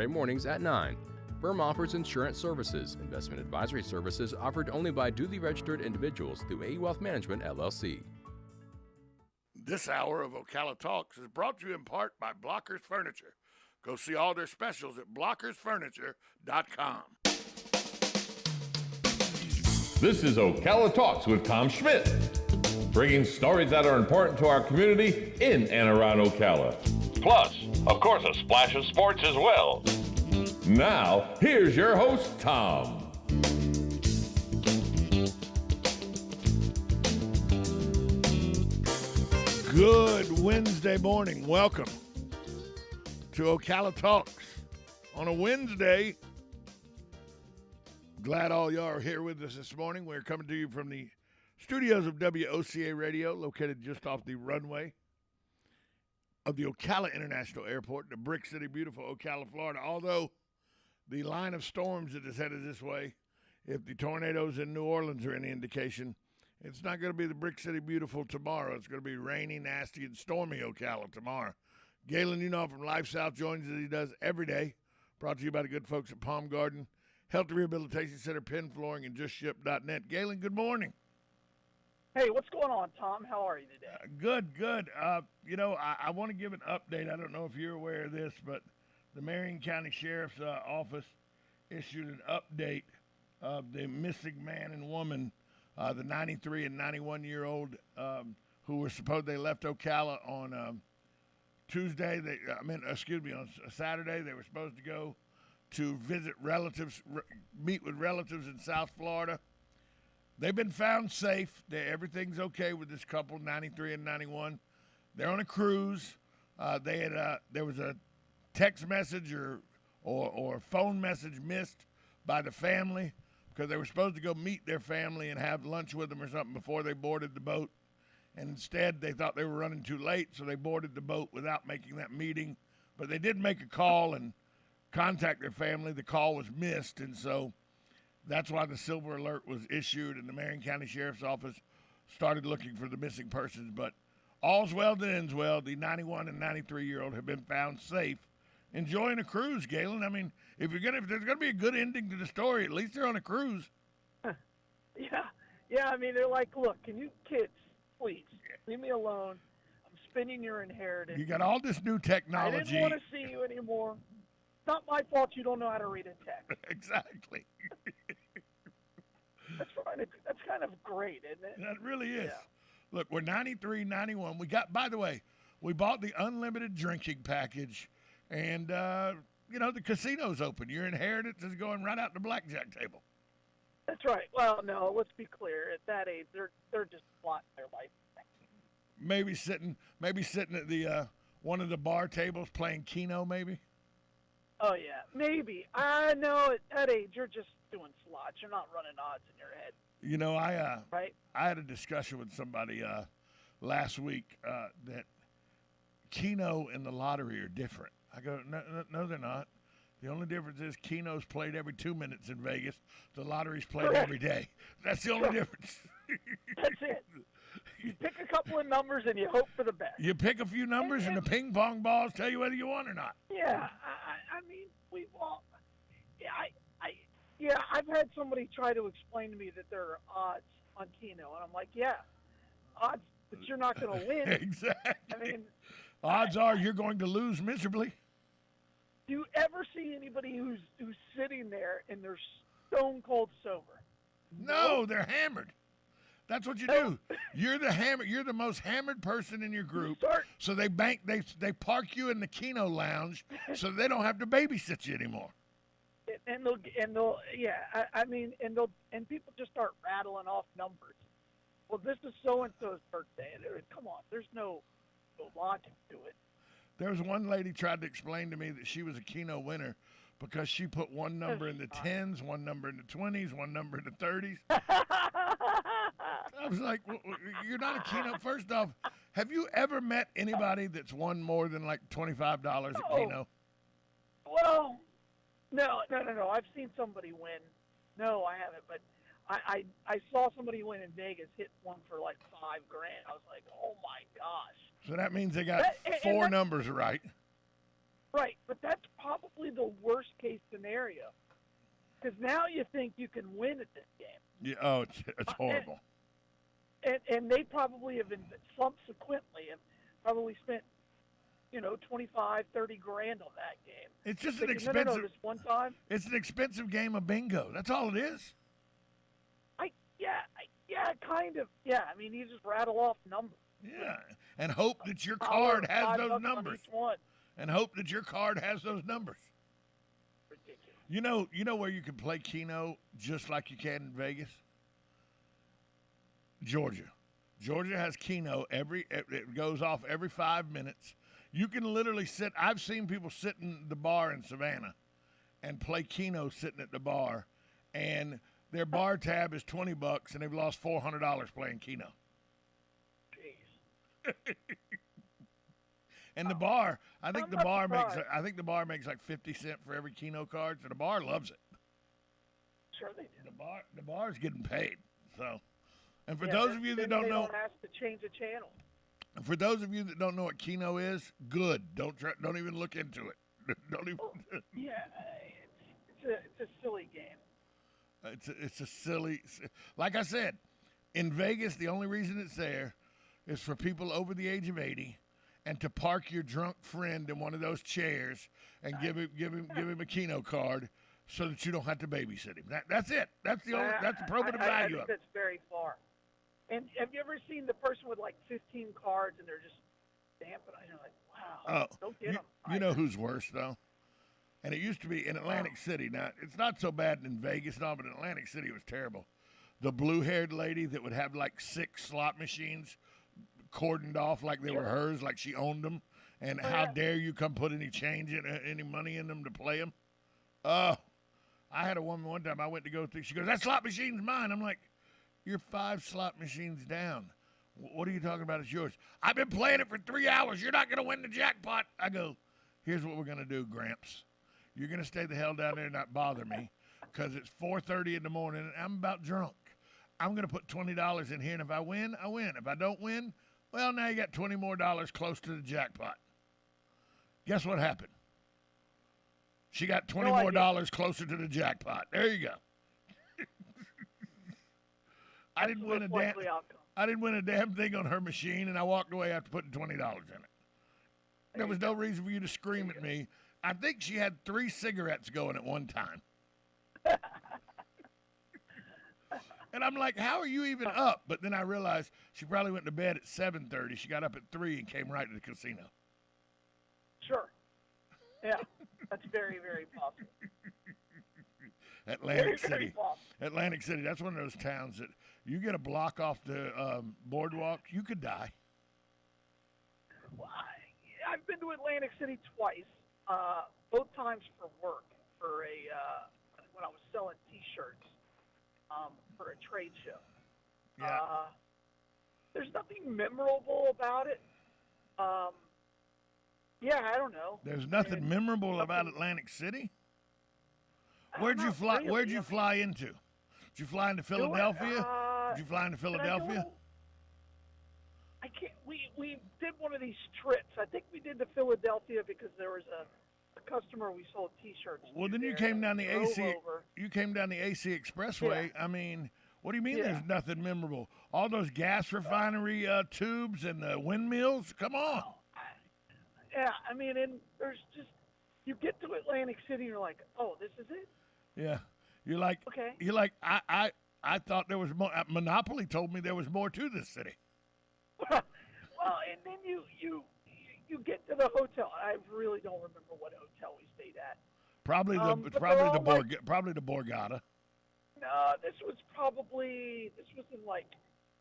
Saturday mornings at 9. Firm offers insurance services. Investment advisory services offered only by duly registered individuals through AE Wealth Management, LLC. This hour of Ocala Talks is brought to you in part by Blockers Furniture. Go see all their specials at blockersfurniture.com. This is Ocala Talks with Tom Schmidt, bringing stories that are important to our community in and around Ocala. Plus, of course, a splash of sports as well. Now, here's your host, Tom. Good Wednesday morning. Welcome to Ocala Talks on a Wednesday. Glad all y'all are here with us this morning. We're coming to you from the studios of WOCA Radio, located just off the runway of the Ocala International Airport, the Brick City, beautiful Ocala, Florida. Although the line of storms that is headed this way, if the tornadoes in New Orleans are any indication, it's not going to be the Brick City, beautiful tomorrow. It's going to be rainy, nasty, and stormy Ocala tomorrow. Galen, from Life South joins us as he does every day. Brought to you by the good folks at Palm Garden Health Rehabilitation Center, Penn Flooring, and JustShip.net. Galen, good morning. Hey, what's going on, Tom? How are you today? Good. I want to give an update. I don't know if you're aware of this, but the Marion County Sheriff's Office issued an update of the missing man and woman, the 93 and 91-year-old who were supposed they left Ocala on Tuesday. On Saturday. They were supposed to go to visit relatives, meet with relatives in South Florida. They've been found safe. Everything's okay with this couple, 93 and 91. They're on a cruise. There was a text message or phone message missed by the family because they were supposed to go meet their family and have lunch with them or something before they boarded the boat. And instead, they thought they were running too late, so they boarded the boat without making that meeting. But they did make a call and contact their family. The call was missed, and so that's why the silver alert was issued, and the Marion County Sheriff's Office started looking for the missing persons. But all's well that ends well. The 91 and 93-year-old have been found safe, enjoying a cruise, Galen. I mean, if there's gonna be a good ending to the story, at least they're on a cruise. Yeah. I mean, they're like, look, can you kids, please leave me alone? I'm spending your inheritance. You got all this new technology. I didn't want to see you anymore. It's not my fault you don't know how to read a text. Exactly. That's right. That's kind of great, isn't it? That really is. Yeah. Look, we're 93, 91. By the way, we bought the unlimited drinking package, and, the casino's open. Your inheritance is going right out the blackjack table. That's right. Well, no, let's be clear. At that age, they're just plotting their life. Maybe sitting at the one of the bar tables playing Keno, maybe. Oh yeah, maybe. I know at that age you're just doing slots. You're not running odds in your head. Right? I had a discussion with somebody last week that Keno and the lottery are different. I go, no, they're not. The only difference is Keno's played every 2 minutes in Vegas. The lottery's played every day. That's the only difference. That's it. You pick a couple of numbers and you hope for the best. You pick a few numbers and the ping pong balls tell you whether you won or not. Yeah, I've had somebody try to explain to me that there are odds on Keno, and I'm like, yeah, odds that you're not going to win. Exactly. Odds are you're going to lose miserably. Do you ever see anybody who's sitting there and they're stone cold sober? No, they're hammered. That's what you do. You're the most hammered person in your group. So they park you in the Keno lounge so they don't have to babysit you anymore. And people just start rattling off numbers. Well, this is so and so's birthday. Come on, there's no logic to it. There was one lady tried to explain to me that she was a Keno winner because she put one number in the 10s, one number in the 20s, one number in the 30s. I was like, well, you're not a Keno. First off, have you ever met anybody that's won more than like $25 at Keno? Well, no. I've seen somebody win. No, I haven't. But I saw somebody win in Vegas, hit one for like $5,000. I was like, oh my gosh. So that means they got four numbers right. Right, but that's probably the worst case scenario. Because now you think you can win at this game. Yeah. Oh, it's horrible. And they probably have subsequently have probably spent, 25, 30 grand on that game. It's just an Thinking, expensive. No, this one time. It's an expensive game of bingo. That's all it is. Yeah, kind of. Yeah, I mean, you just rattle off numbers. Yeah, and hope that your card has those numbers. One. And hope that your card has those numbers. Ridiculous. You know where you can play Keno just like you can in Vegas? Georgia. Georgia has Keno it goes off every 5 minutes. You can literally sit. I've seen people sit in the bar in Savannah and play Keno sitting at the bar, and their bar tab is $20, and they've lost $400 playing Keno. Jeez. And the bar, I think the bar makes like 50 cents for every Keno card, so the bar loves it. Sure they do. The bar's getting paid. So, and for those of you that don't know, don't ask to change the channel. For those of you that don't know what Keno is, good. Don't even look into it. Don't even. Yeah, it's a silly game. It's a silly. Like I said, in Vegas, the only reason it's there is for people over the age of 80, and to park your drunk friend in one of those chairs and give him a Keno card, so that you don't have to babysit him. That's it. That's the probative value of it. That's very far. And have you ever seen the person with like 15 cards and they're just stamping? You're like, wow. Don't get them. You know who's worse though? And it used to be in Atlantic City. Now it's not so bad in Vegas, no, but in Atlantic City it was terrible. The blue-haired lady that would have like 6 slot machines cordoned off like they were hers, like she owned them. And how dare you come put any any money in them to play them? Oh, I had a woman one time I went to go through. She goes, "That slot machine's mine." I'm like, "You're 5 slot machines down. What are you talking about? It's yours." "I've been playing it for 3 hours. You're not going to win the jackpot." I go, "Here's what we're going to do, Gramps. You're going to stay the hell down there and not bother me because it's 4:30 in the morning and I'm about drunk. I'm going to put $20 in here, and if I win, I win. If I don't win, well, now you got $20 more close to the jackpot." Guess what happened? She got $20 more closer to the jackpot. There you go. I didn't win a damn thing on her machine, and I walked away after putting $20 in it. There was no reason for you to scream at me. I think she had 3 cigarettes going at one time. And I'm like, how are you even up? But then I realized she probably went to bed at 7:30. She got up at 3 and came right to the casino. Sure. Yeah, that's very, very possible. Atlantic City. Atlantic City, that's one of those towns that you get a block off the boardwalk, you could die. Well, I've been to Atlantic City twice, both times for work, when I was selling T-shirts for a trade show. Yeah. There's nothing memorable about it. Yeah, I don't know. There's nothing memorable about Atlantic City? Where'd you fly into? Did you fly into Philadelphia? Did you fly into Philadelphia? I can't. We did one of these trips. I think we did to Philadelphia because there was a customer we sold T-shirts. Well, then you came down the AC. You came down the AC Expressway. Yeah. I mean, what do you mean? There's nothing memorable? All those gas refinery tubes and the windmills. Come on. Yeah, I mean, and there's just you get to Atlantic City, and you're like, oh, this is it. Yeah, you're like, okay. You're like, I thought there was more. Monopoly told me there was more to this city. Well, and then you get to the hotel. I really don't remember what hotel we stayed at. Probably the Borgata. No, this was in like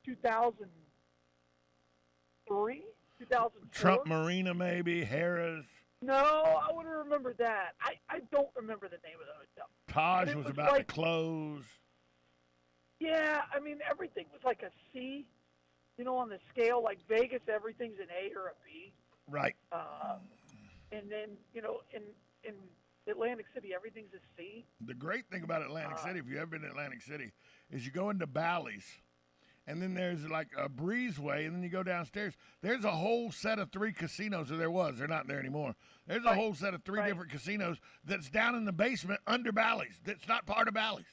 2003, 2004. Trump Marina, maybe Harrah's. No, I wouldn't remember that. I don't remember the name of the hotel. Taj was about to close. Yeah, I mean, everything was like a C, on the scale. Like Vegas, everything's an A or a B. Right. And then, in Atlantic City, everything's a C. The great thing about Atlantic City, if you've ever been to Atlantic City, is you go into Bally's, and then there's like a breezeway, and then you go downstairs. There's a whole set of 3 casinos, or there was. They're not there anymore. There's a whole set of 3 different casinos that's down in the basement under Bally's. That's not part of Bally's.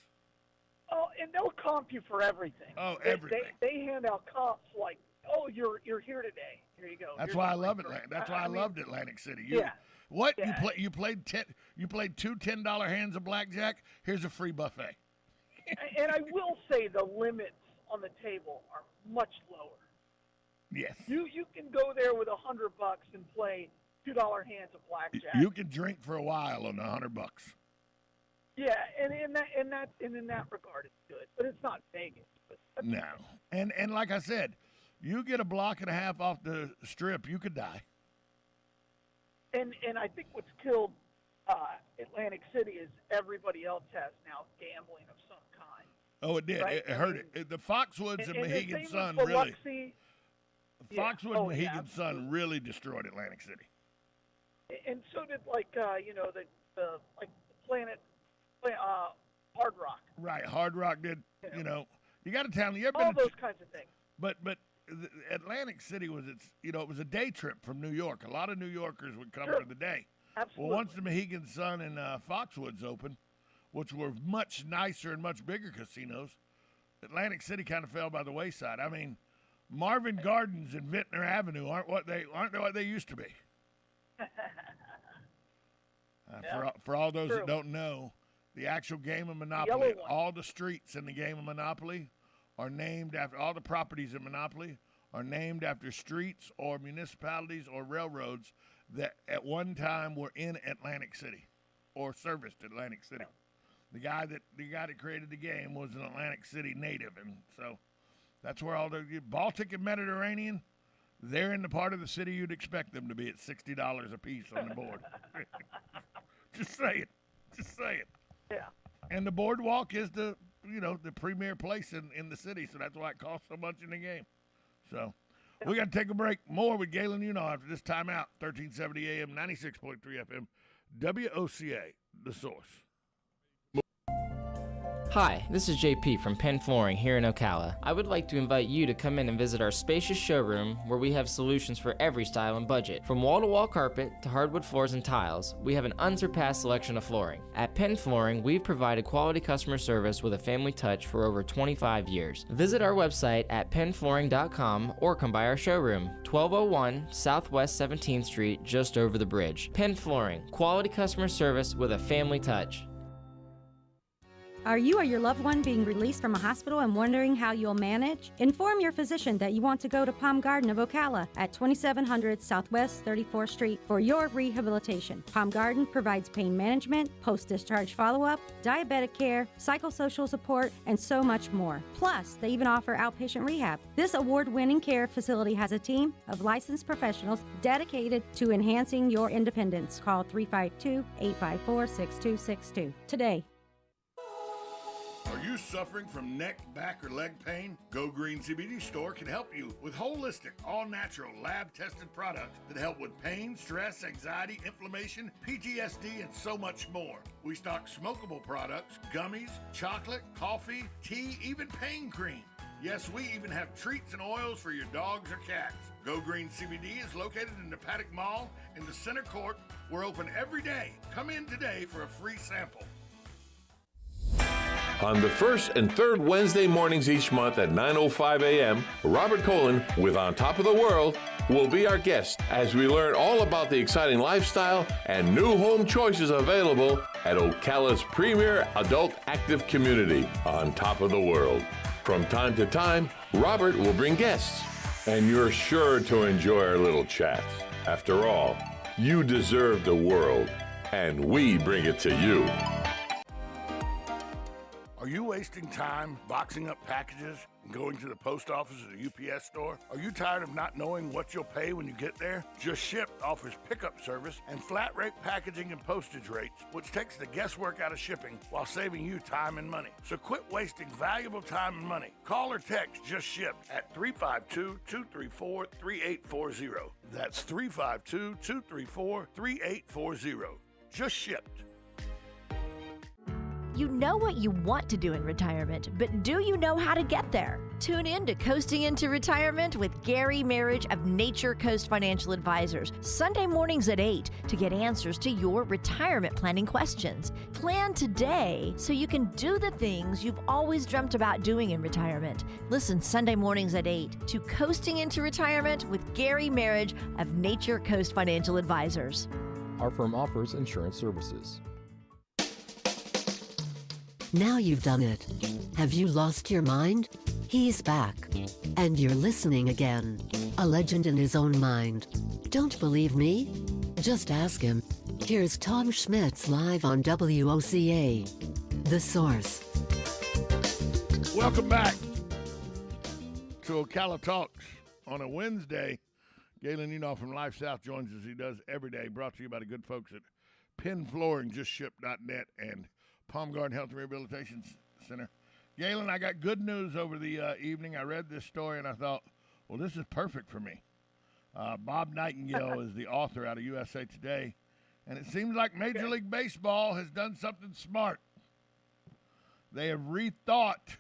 Oh, and they'll comp you for everything. Oh, everything. They hand out comps like, oh, you're here today. Here you go. That's why I love Atlanta. That's why I loved Atlantic City. What you played 2 $10 hands of blackjack? Here's a free buffet. And I will say the limits on the table are much lower. Yes. You can go there with $100 and play $2 hands of blackjack. You can drink for a while on $100. Yeah, and in that regard, it's good, but it's not Vegas. No, and like I said, you get a block and a half off the strip, you could die. And I think what's killed Atlantic City is everybody else has now gambling of some kind. Oh, it did. Right? It hurt it. The Foxwoods and Mohegan Sun really. Biloxi, Foxwood and Mohegan Sun really destroyed Atlantic City. And so did the Planet Hard Rock. Right, Hard Rock did. You got to tell me. All those kinds of things. But Atlantic City was it was a day trip from New York. A lot of New Yorkers would come for the day. Absolutely. Well, once the Mohegan Sun and Foxwoods opened, which were much nicer and much bigger casinos, Atlantic City kind of fell by the wayside. I mean, Marvin Gardens and Vintner Avenue aren't what they used to be. For all those that don't know, the actual game of Monopoly, all the streets in the game of Monopoly are named after, all the properties in Monopoly are named after streets or municipalities or railroads that at one time were in Atlantic City or serviced Atlantic City. The guy that created the game was an Atlantic City native, and so that's where all the Baltic and Mediterranean, they're in the part of the city you'd expect them to be at $60 a piece on the board. Just say it. Yeah. And the boardwalk is the premier place in the city, so that's why it costs so much in the game. So we got to take a break. More with Galen Unal after this timeout. 1370 AM, 96.3 FM, WOCA, The Source. Hi, this is JP from Penn Flooring here in Ocala. I would like to invite you to come in and visit our spacious showroom where we have solutions for every style and budget. From wall-to-wall carpet to hardwood floors and tiles, we have an unsurpassed selection of flooring. At Penn Flooring, we've provided quality customer service with a family touch for over 25 years. Visit our website at pennflooring.com or come by our showroom, 1201 Southwest 17th Street, just over the bridge. Penn Flooring, quality customer service with a family touch. Are you or your loved one being released from a hospital and wondering how you'll manage? Inform your physician that you want to go to Palm Garden of Ocala at 2700 Southwest 34th Street for your rehabilitation. Palm Garden provides pain management, post-discharge follow-up, diabetic care, psychosocial support, and so much more. Plus, they even offer outpatient rehab. This award-winning care facility has a team of licensed professionals dedicated to enhancing your independence. Call 352-854-6262 today. Are you suffering from neck, back, or leg pain? Go Green CBD Store can help you with holistic, all-natural, lab-tested products that help with pain, stress, anxiety, inflammation, PTSD, and so much more. We stock smokable products, gummies, chocolate, coffee, tea, even pain cream. Yes, we even have treats and oils for your dogs or cats. Go Green CBD is located in the Paddock Mall in the center court. We're open every day. Come in today for a free sample. On the first and third Wednesday mornings each month at 9:05 a.m., Robert Colin with On Top of the World will be our guest as we learn all about the exciting lifestyle and new home choices available at Ocala's premier adult active community, On Top of the World. From time to time, Robert will bring guests, and you're sure to enjoy our little chats. After all, you deserve the world, and we bring it to you. Are you wasting time boxing up packages and going to the post office or the UPS store? Are you tired of not knowing what you'll pay when you get there? Just Ship offers pickup service and flat rate packaging and postage rates, which takes the guesswork out of shipping while saving you time and money. So quit wasting valuable time and money. Call or text Just Ship at 352-234-3840. That's 352-234-3840. Just Shipped. You know what you want to do in retirement, but do you know how to get there? Tune in to Coasting into Retirement with Gary Marriage of Nature Coast Financial Advisors, Sunday mornings at 8 to get answers to your retirement planning questions. Plan today so you can do the things you've always dreamt about doing in retirement. Listen Sunday mornings at 8 to Coasting into Retirement with Gary Marriage of Nature Coast Financial Advisors. Our firm offers insurance services. Now you've done it. Have you lost your mind? He's back. And you're listening again. A legend in his own mind. Don't believe me? Just ask him. Here's Tom Schmitz live on WOCA. The Source. Welcome back to Ocala Talks on a Wednesday. Galen Enoff from Life South joins us. He does every day. Brought to you by the good folks at Penn Flooring, JustShip.net, and Palm Garden Health and Rehabilitation Center. Galen, I got good news over the evening. I read this story and I thought, well, this is perfect for me. Bob Nightingale is the author out of USA Today, and it seems like Major League Baseball has done something smart. They have rethought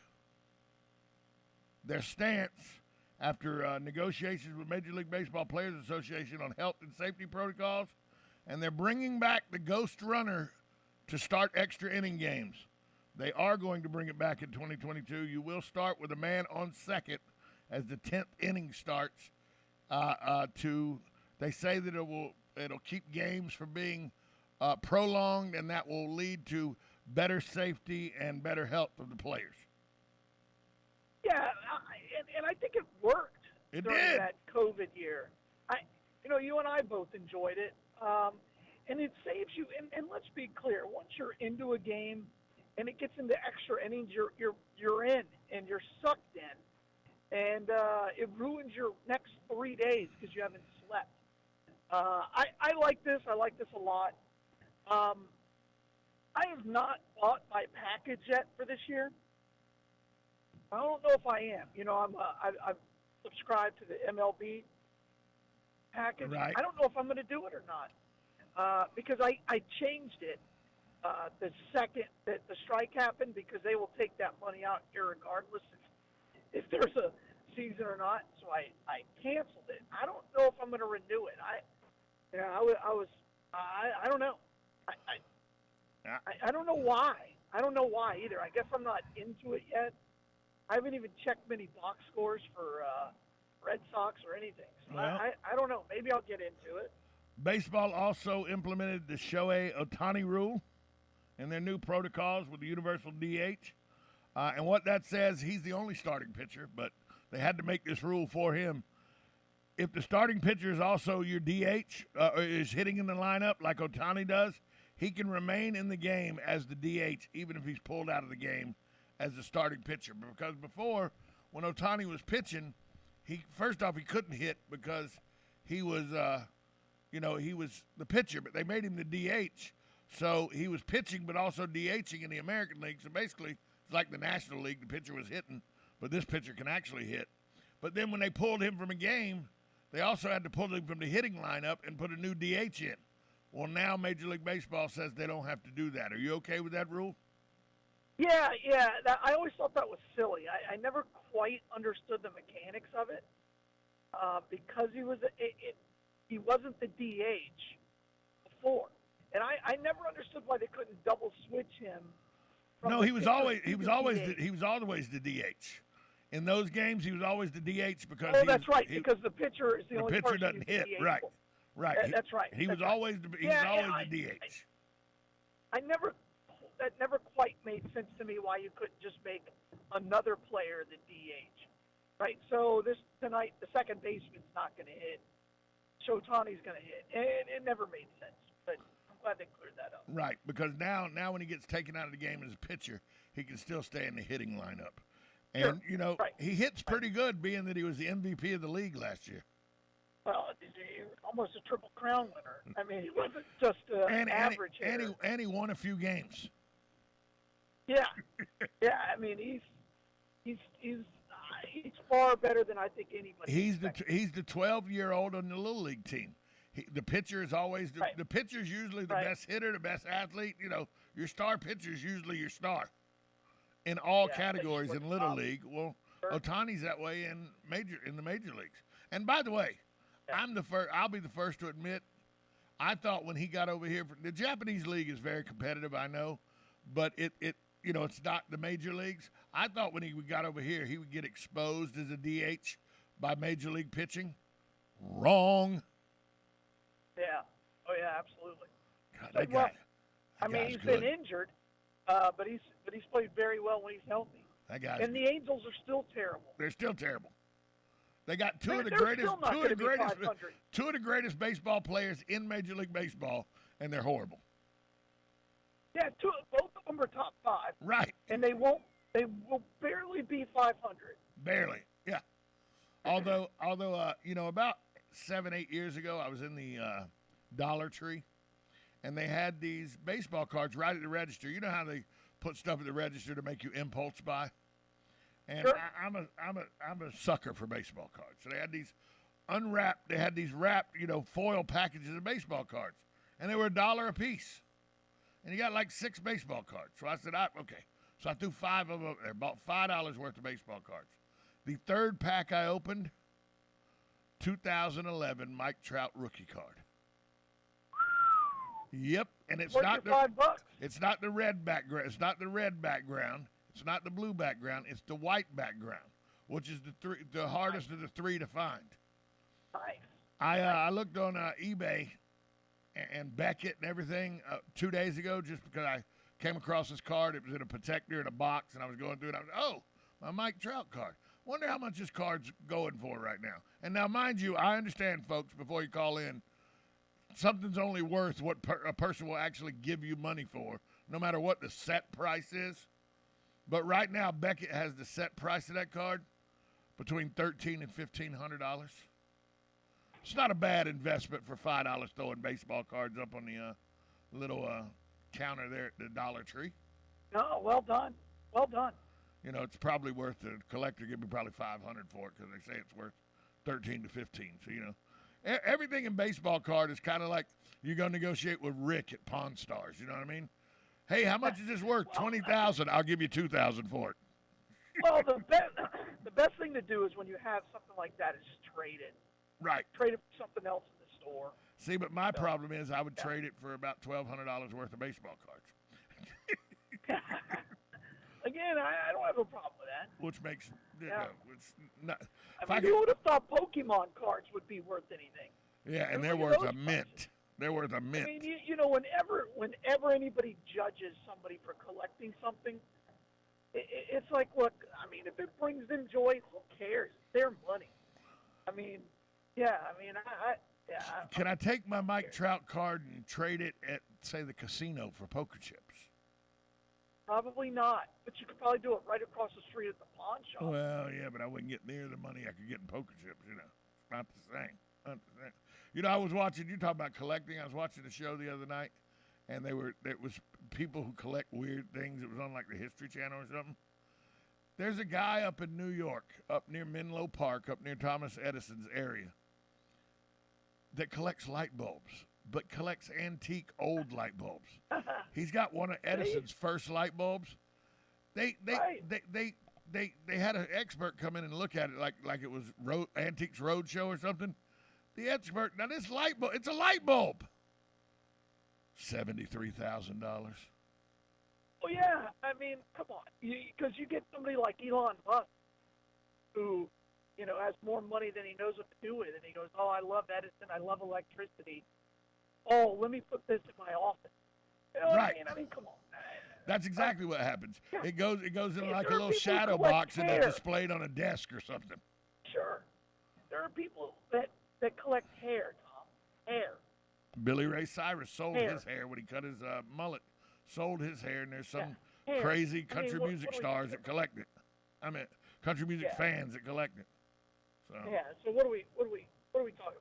their stance after negotiations with Major League Baseball Players Association on health and safety protocols, and they're bringing back the ghost runner to start extra inning games. They are going to bring it back in 2022. You will start with a man on second as the 10th inning starts. They say that it'll keep games from being prolonged, and that will lead to better safety and better health of the players. Yeah, and I think it worked during did. that COVID year. You and I both enjoyed it. And it saves you. And let's be clear: once you're into a game, and it gets into extra innings, you're in and you're sucked in, and it ruins your next 3 days because you haven't slept. I like this. I like this a lot. I have not bought my package yet for this year. I don't know if I am. I've subscribed to the MLB package. Right. I don't know if I'm going to do it or not. Because I changed it the second that the strike happened, because they will take that money out irregardless if there's a season or not. So I canceled it. I don't know if I'm going to renew it. I don't know. I don't know why. I don't know why either. I guess I'm not into it yet. I haven't even checked many box scores for Red Sox or anything. So Well, I don't know. Maybe I'll get into it. Baseball also implemented the Shohei Otani Rule in their new protocols with the universal DH. And what that says, he's the only starting pitcher, but they had to make this rule for him. If the starting pitcher is also your DH, or is hitting in the lineup like Otani does, he can remain in the game as the DH, even if he's pulled out of the game as the starting pitcher. Because before, when Otani was pitching, he couldn't hit because he was he was the pitcher, but they made him the DH. So he was pitching but also DHing in the American League. So basically, it's like the National League. The pitcher was hitting, but this pitcher can actually hit. But then when they pulled him from a game, they also had to pull him from the hitting lineup and put a new DH in. Well, now Major League Baseball says they don't have to do that. Are you okay with that rule? Yeah. I always thought that was silly. I never quite understood the mechanics of it because he wasn't the DH before, and I never understood why they couldn't double switch him. No, he was always the DH. In those games, he was always the DH because. Oh, that's right. Because the pitcher is the only pitcher person doesn't hit. DH Right. for. Right. That's right. He was right. always the DH. That never quite made sense to me why you couldn't just make another player the DH. Right. So tonight, the second baseman's not going to hit. Otani's going to hit. And it never made sense. But I'm glad they cleared that up. Right, because now when he gets taken out of the game as a pitcher, he can still stay in the hitting lineup. And, Right. he hits pretty good, being that he was the MVP of the league last year. Well, he was almost a Triple Crown winner. I mean, he wasn't just an average hitter. And he won a few games. Yeah. Yeah, I mean, he's far better than I think anybody. He's the 12-year-old on the Little League team. The pitcher is always the pitcher's usually the best hitter, the best athlete. Your star pitcher is usually your star in all categories in Little League. Well, Otani's that way in the major leagues. And by the way, I'll be the first to admit, I thought when he got over here, the Japanese league is very competitive, I know, but it's not the major leagues. I thought when he got over here, he would get exposed as a DH by major league pitching. Wrong. Yeah. Oh yeah, absolutely. God, that guy. He's been injured, but he's played very well when he's healthy. That guy. And the Angels are still terrible. They're still terrible. They got two of the greatest baseball players in Major League Baseball, and they're horrible. Yeah, both of them are top 5. Right. And they will barely be 500. Barely. Yeah. Although about 7-8 years ago, I was in the Dollar Tree, and they had these baseball cards right at the register. You know how they put stuff at the register to make you impulse buy? And sure. I'm a sucker for baseball cards. So they had these unwrapped, wrapped, foil packages of baseball cards, and they were $1 a piece. And you got like 6 baseball cards. So I said, okay. So I threw 5 of them there, bought $5 worth of baseball cards. The third pack I opened, 2011 Mike Trout rookie card. Yep, and it's not the $5. It's not the red background. It's not the red background. It's not the blue background. It's the white background, which is the hardest of the 3 to find. Nice. I looked on eBay and Beckett and everything 2 days ago just because I came across this card. It was in a protector in a box, and I was going through it. I was my Mike Trout card. Wonder how much this card's going for right now. And now, mind you, I understand, folks, before you call in, something's only worth what a person will actually give you money for, no matter what the set price is. But right now, Beckett has the set price of that card between $1,300 and $1,500. It's not a bad investment for $5 throwing baseball cards up on the little counter there at the Dollar Tree. No, well done. Well done. It's probably worth, the collector give me probably $500 for it because they say it's worth $13 to $15. So, everything in baseball card is kind of like you're going to negotiate with Rick at Pawn Stars. You know what I mean? Hey, how much is this worth? $20,000. I'll give you $2,000 for it. Well, the best thing to do is when you have something like that is trade it. Right. Trade it for something else in the store. See, but my problem is I would trade it for about $1,200 worth of baseball cards. Again, I don't have a problem with that. Which makes it's not. You would have thought Pokemon cards would be worth anything. Yeah, and they're worth a mint. They're worth a mint. I mean, whenever anybody judges somebody for collecting something, it's like, look, I mean, if it brings them joy, who cares? It's their money. I mean, Can I take my Mike Trout card and trade it at, say, the casino for poker chips? Probably not, but you could probably do it right across the street at the pawn shop. Well, yeah, but I wouldn't get near the money I could get in poker chips, It's not the same. I was watching, you talk about collecting, I was watching a show the other night, and it was people who collect weird things. It was on like the History Channel or something. There's a guy up in New York, up near Menlo Park, up near Thomas Edison's area, that collects light bulbs, but collects antique old light bulbs. He's got one of Edison's first light bulbs. They had an expert come in and look at it like it was Antiques Roadshow or something. The expert, now this light bulb, it's a light bulb. $73,000. Well, yeah, I mean, come on, because you get somebody like Elon Musk, who, has more money than he knows what to do with, and he goes, "Oh, I love Edison, I love electricity. Oh, let me put this in my office." You know what right. I mean, come on. That's exactly what happens. Yeah. It goes in like a little people shadow collect box and hair. they're displayed on a desk or something. Sure. There are people that collect hair, Tom. Hair. Billy Ray Cyrus sold hair. his hair when he cut his mullet. Sold his hair, and there's some hair. crazy country what music stars that collect it. I mean, country music fans that collect it. So. Yeah. So what are we talking about?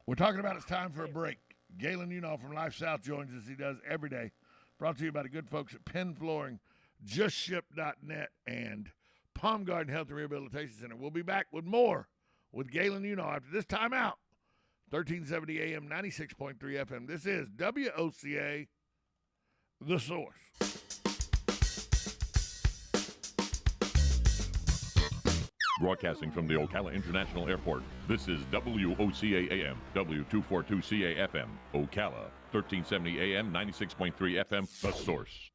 We're talking about it's time for a break. Galen Unall from Life South joins us. He does every day. Brought to you by the good folks at Penn Flooring, JustShip.net, and Palm Garden Health and Rehabilitation Center. We'll be back with more with Galen Unall after this time out. 1370 AM, 96.3 FM. This is WOCA, The Source. Broadcasting from the Ocala International Airport, this is WOCA AM, W242CA FM, Ocala, 1370 AM, 96.3 FM, The Source.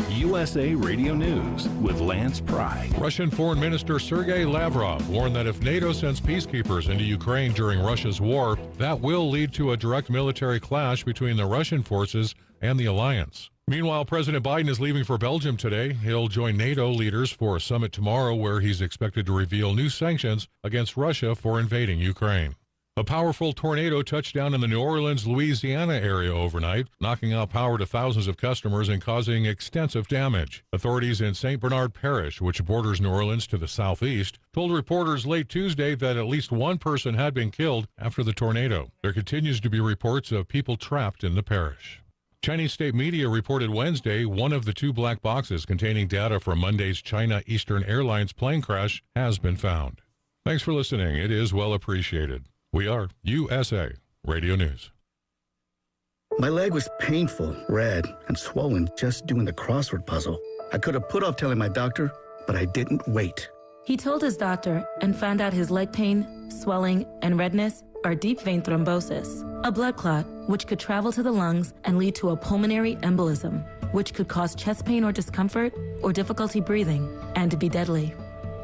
USA Radio News with Lance Pry. Russian Foreign Minister Sergei Lavrov warned that if NATO sends peacekeepers into Ukraine during Russia's war, that will lead to a direct military clash between the Russian forces and the alliance. Meanwhile, President Biden is leaving for Belgium today. He'll join NATO leaders for a summit tomorrow where he's expected to reveal new sanctions against Russia for invading Ukraine. A powerful tornado touched down in the New Orleans, Louisiana area overnight, knocking out power to thousands of customers and causing extensive damage. Authorities in St. Bernard Parish, which borders New Orleans to the southeast, told reporters late Tuesday that at least one person had been killed after the tornado. There continues to be reports of people trapped in the parish. Chinese state media reported Wednesday one of the two black boxes containing data from Monday's China Eastern Airlines plane crash has been found. Thanks for listening. It is well appreciated. We are USA Radio News. My leg was painful, red, and swollen just doing the crossword puzzle. I could have put off telling my doctor, but I didn't wait. He told his doctor and found out his leg pain, swelling, and redness are deep vein thrombosis, a blood clot which could travel to the lungs and lead to a pulmonary embolism, which could cause chest pain or discomfort or difficulty breathing and to be deadly.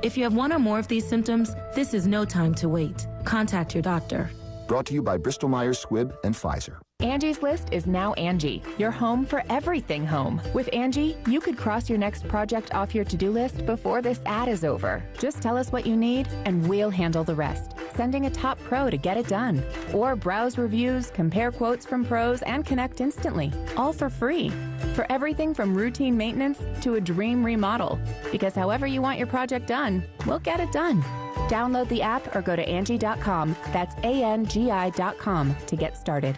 If you have one or more of these symptoms, this is no time to wait. Contact your doctor. Brought to you by Bristol-Myers Squibb and Pfizer. Angie's List is now Angie, your home for everything home. With Angie, you could cross your next project off your to-do list before this ad is over. Just tell us what you need, and we'll handle the rest, sending a top pro to get it done. Or browse reviews, compare quotes from pros, and connect instantly, all for free. For everything from routine maintenance to a dream remodel. Because however you want your project done, we'll get it done. Download the app or go to Angie.com. That's ANGI.com to get started.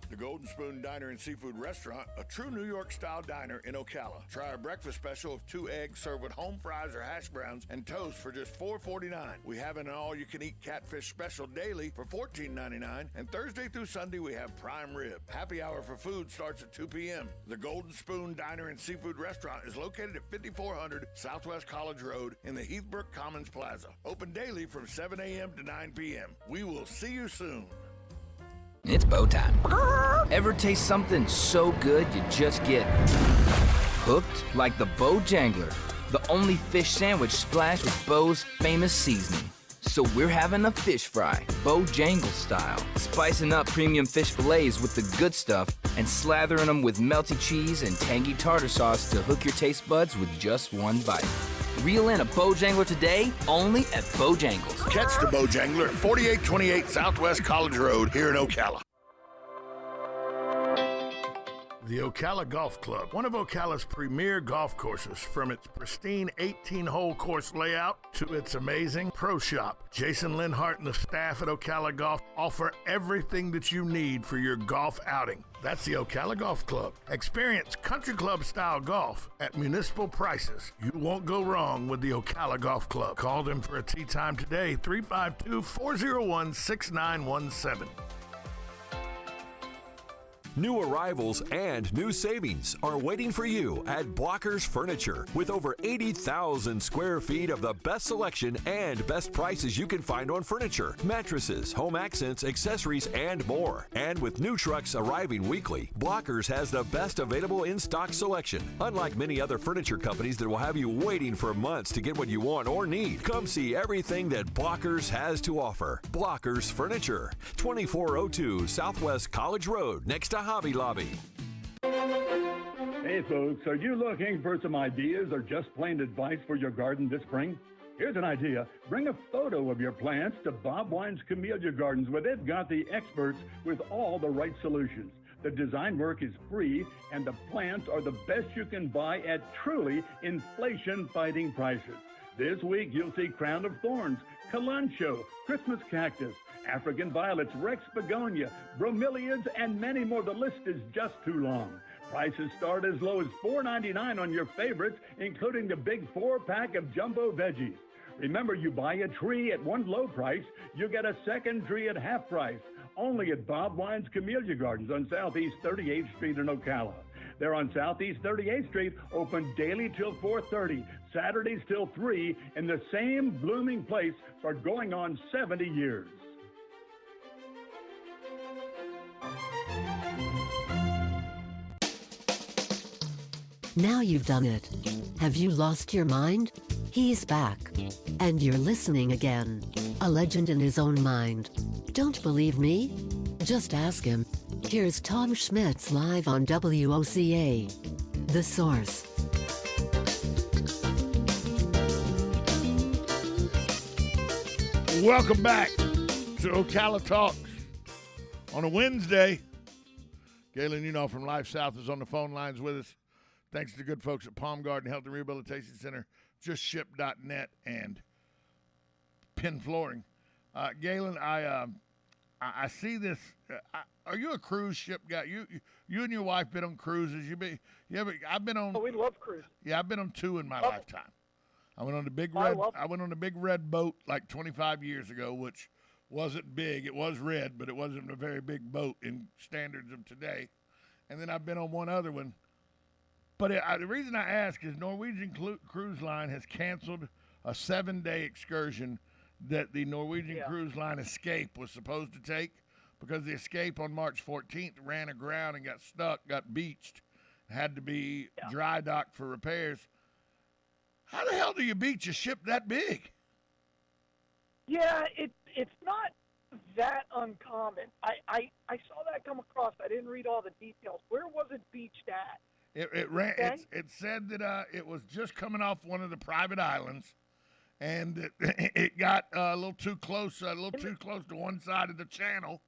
The Golden Spoon Diner and Seafood Restaurant, a true New York-style diner in Ocala. Try our breakfast special of 2 eggs served with home fries or hash browns and toast for just $4.49. We have an all-you-can-eat catfish special daily for $14.99, and Thursday through Sunday we have prime rib. Happy hour for food starts at 2 p.m. The Golden Spoon Diner and Seafood Restaurant is located at 5400 Southwest College Road in the Heathbrook Commons Plaza. Open daily from 7 a.m. to 9 p.m. We will see you soon. It's bow time. Ever taste something so good you just get hooked? Like the Bo Jangler, the only fish sandwich splashed with Bo's famous seasoning. So we're having a fish fry, Bo Jangle style, spicing up premium fish fillets with the good stuff and slathering them with melty cheese and tangy tartar sauce to hook your taste buds with just one bite. Reel in a Bojangler today, only at Bojangles. Catch the Bojangler at 4828 Southwest College Road here in Ocala. The Ocala Golf Club, one of Ocala's premier golf courses, from its pristine 18-hole course layout to its amazing pro shop. Jason Linhart and the staff at Ocala Golf offer everything that you need for your golf outing. That's the Ocala Golf Club. Experience country club style golf at municipal prices. You won't go wrong with the Ocala Golf Club. Call them for a tee time today, 352-401-6917. New arrivals and new savings are waiting for you at Blockers Furniture. With over 80,000 square feet of the best selection and best prices you can find on furniture, mattresses, home accents, accessories, and more. And with new trucks arriving weekly, Blockers has the best available in-stock selection. Unlike many other furniture companies that will have you waiting for months to get what you want or need, come see everything that Blockers has to offer. Blockers Furniture, 2402 Southwest College Road, next to Hobby Lobby. Hey folks, are you looking for some ideas or just plain advice for your garden this spring? Here's an idea. Bring a photo of your plants to Bob Wine's Camellia Gardens, where they've got the experts with all the right solutions. The design work is free, and the plants are the best you can buy at truly inflation-fighting prices. This week, you'll see Crown of Thorns, Kalanchoe, Christmas Cactus, African Violets, Rex Begonia, Bromeliads, and many more. The list is just too long. Prices start as low as $4.99 on your favorites, including the big 4-pack of jumbo veggies. Remember, you buy a tree at one low price, you get a second tree at half price. Only at Bob Wine's Camellia Gardens on Southeast 38th Street in Ocala. They're on Southeast 38th Street, open daily till 4:30, Saturdays till 3, in the same blooming place for going on 70 years. Now you've done it. Have you lost your mind? He's back. And you're listening again. A legend in his own mind. Don't believe me? Just ask him. Here's Tom Schmitz live on WOCA. The Source. Welcome back to Ocala Talks on a Wednesday. Galen Unoff from Life South is on the phone lines with us. Thanks to the good folks at Palm Garden Health and Rehabilitation Center, JustShip.net, and Penn Flooring. Galen, I see this. Are you a cruise ship guy? You and your wife been on cruises? I've been on. Oh, we love cruises. Yeah, I've been on 2 in my lifetime. I went on the big red. I went on the big red boat like 25 years ago, which wasn't big. It was red, but it wasn't a very big boat in standards of today. And then I've been on one other one. But the reason I ask is Norwegian Cruise Line has canceled a 7-day excursion that the Norwegian Cruise Line Escape was supposed to take, because the Escape on March 14th ran aground and got stuck, got beached, had to be dry docked for repairs. How the hell do you beach a ship that big? Yeah, it's not that uncommon. I saw that come across. I didn't read all the details. Where was it beached at? It ran. It said that it was just coming off one of the private islands, and it got a little too close to one side of the channel,